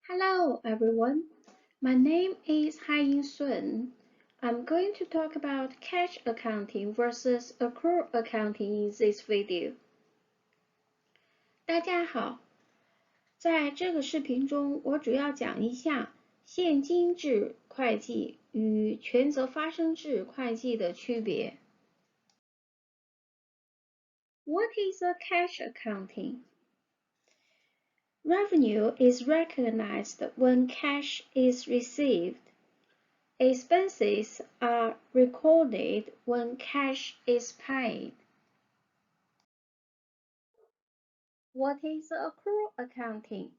Hello everyone, my name is Haiying. I'm going to talk about cash accounting versus accrual accounting in this video. 大家好，在这个视频中，我主要讲一下现金制会计与权责发生制会计的区别。What is a cash accounting? Revenue is recognized when cash is received. Expenses are recorded when cash is paid. What is accrual accounting?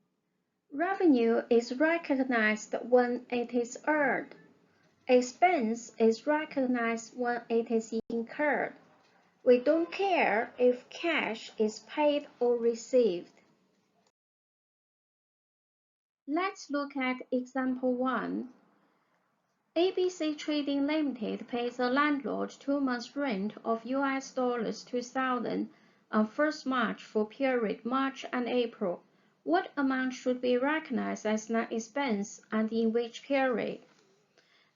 Revenue is recognized when it is earned. Expense is recognized when it is incurred. We don't care if cash is paid or received. Let's look at example 1. ABC Trading Limited pays a landlord 2 months' rent of US dollars $2,000 on 1st March for period March and April. What amount should be recognized as net expense and in which period?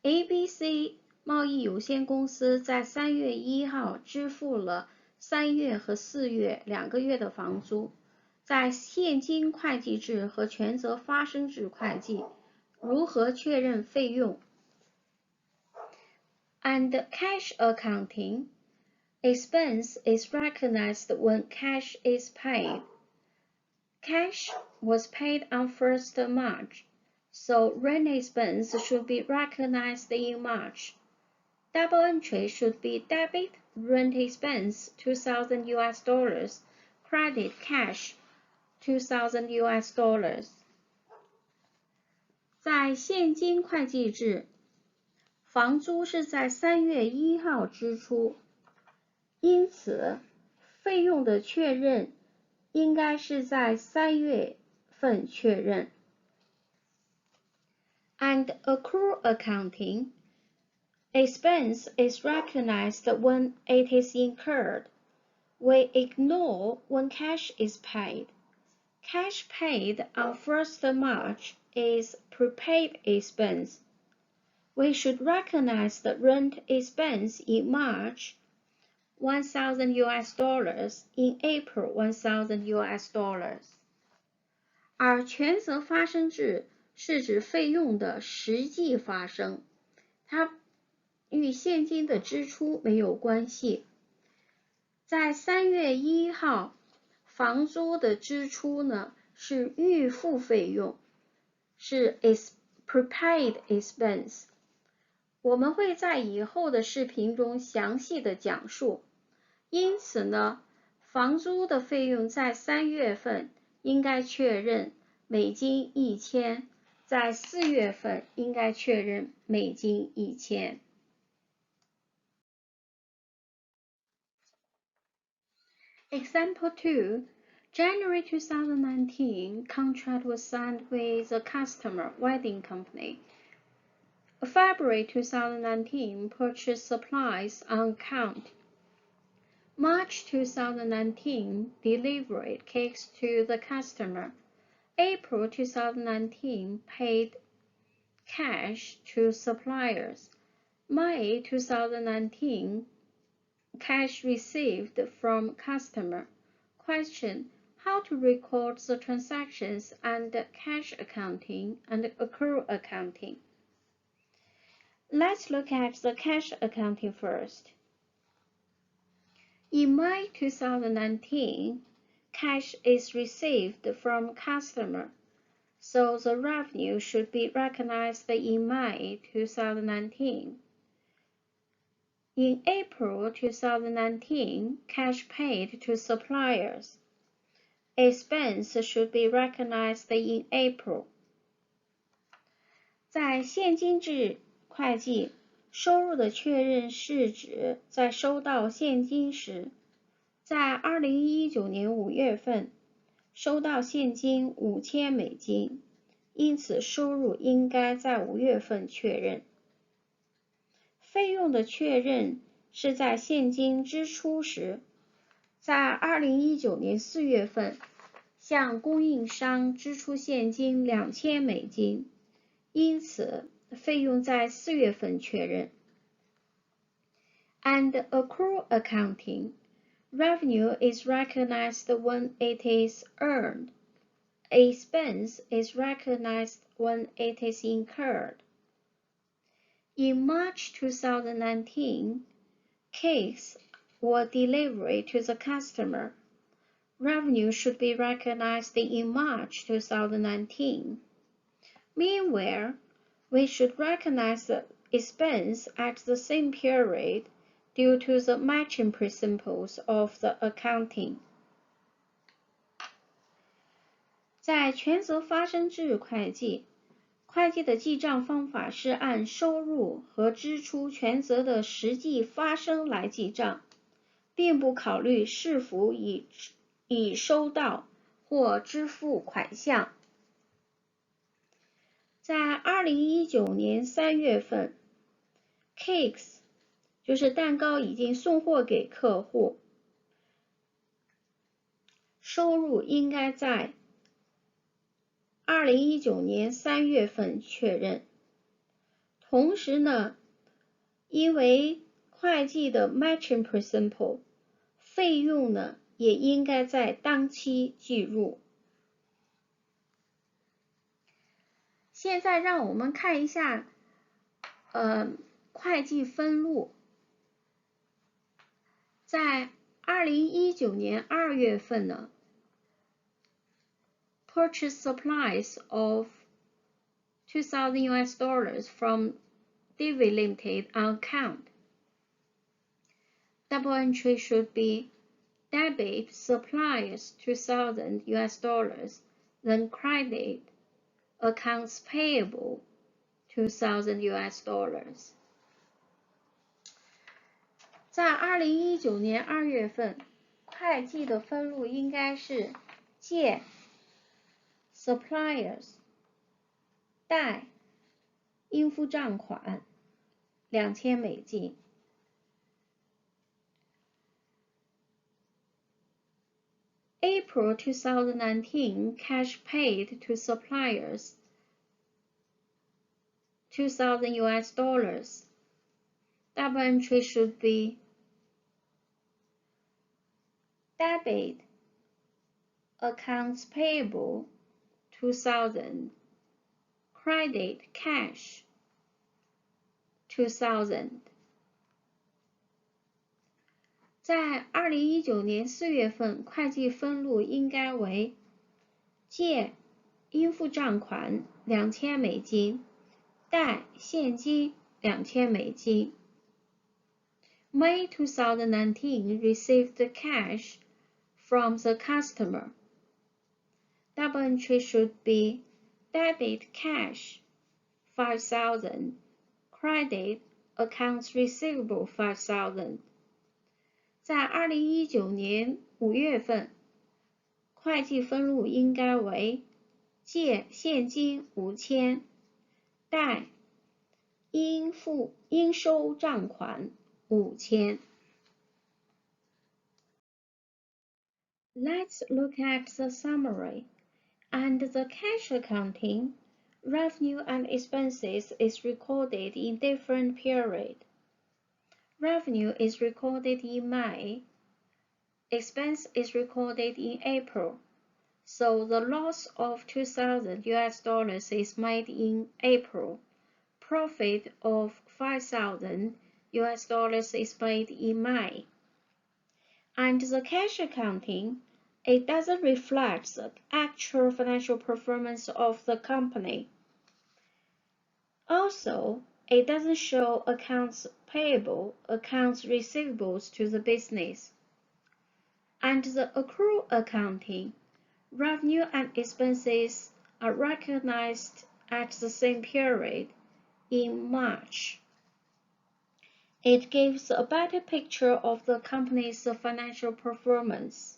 ABC 贸易有限公司在3月1号支付了3月和4月2个月的房租。在现金会计制和权责发生制会计，如何确认费用？And cash accounting, expense is recognized when cash is paid. Cash was paid on 1st March, so rent expense should be recognized in March. Double entry should be debit rent expense $2,000 US, credit cash $2,000 US. 在现金会计制，房租是在3月1号支出，因此费用的确认应该是在3月份确认。And accrual accounting, expense is recognized when it is incurred. We ignore when cash is paid. Cash paid on 1st March is prepaid expense. We should recognize the rent expense in March, $1,000 US, in April, $1,000 US. 而权责发生制是指费用的实际发生，它与现金的支出没有关系。在3月1号，房租的支出呢是预付费用，是 prepaid expense。我们会在以后的视频中详细的讲述，因此呢，房租的费用在3月份应该确认美金1000，在4月份应该确认美金1000。Example 2. January 2019, contract was signed with a customer, wedding company. February 2019, purchase supplies on account. March 2019, delivered cakes to the customer. April 2019, paid cash to suppliers. May 2019, cash received from customer. Question: how to record the transactions and cash accounting and accrual accounting? Let's look at the cash accounting first. In May 2019, cash is received from customer, so the revenue should be recognized in May 2019. In April 2019, cash paid to suppliers. Expense should be recognized in April. 在现金制会计，收入的确认是指在收到现金时，在2019年5月份收到现金5000美金，因此收入应该在5月份确认。费用的确认是在现金支出时，在2019年4月份，向供应商支出现金$2000，因此费用在4月份确认。And accrual accounting, revenue is recognized when it is earned. Expense is recognized when it is incurred. In March 2019, cakes were delivered to the customer. Revenue should be recognized in March 2019. Meanwhile, we should recognize the expense at the same period due to the matching principles of the accounting. 在权责发生制会计，会计的记账方法是按收入和支出权责的实际发生来记账，并不考虑是否已收到或支付款项。在2019年3月份 ，cakes 就是蛋糕已经送货给客户，收入应该在2019年3月份确认。同时呢，因为会计的 matching principle， 费用呢也应该在当期计入。现在让我们看一下，会计分录。在2019年2月份呢 ，purchase supplies of $2,000 from David Limited on account. Double entry should be debit suppliers $2,000, then credit accounts payable $2,000. 在2019年2月份，会计的分录应该是借 suppliers 贷应付账款$2000。April 2019 cash paid to suppliers $2,000. Double entry should be debit accounts payable $2,000, credit cash $2,000。在2019年4月份，会计分录应该为借应付账款$2000，贷现金$2000。May 2019 received cash from the customer. Double entry should be debit cash $5,000, credit accounts receivable $5,000。在2019年5月份，会计分录应该为借现金$5000，贷应收账款$5000。Let's look at the summary. Under the cash accounting, revenue and expenses is recorded in different periods. Revenue is recorded in May. Expense is recorded in April. So the loss of $2,000 is made in April. Profit of $5,000 is made in May. And the cash accounting, it doesn't reflect the actual financial performance of the company. Also, it doesn't show accounts payable, accounts receivables to the business. And the accrual accounting, revenue and expenses are recognized at the same period in March. It gives a better picture of the company's financial performance.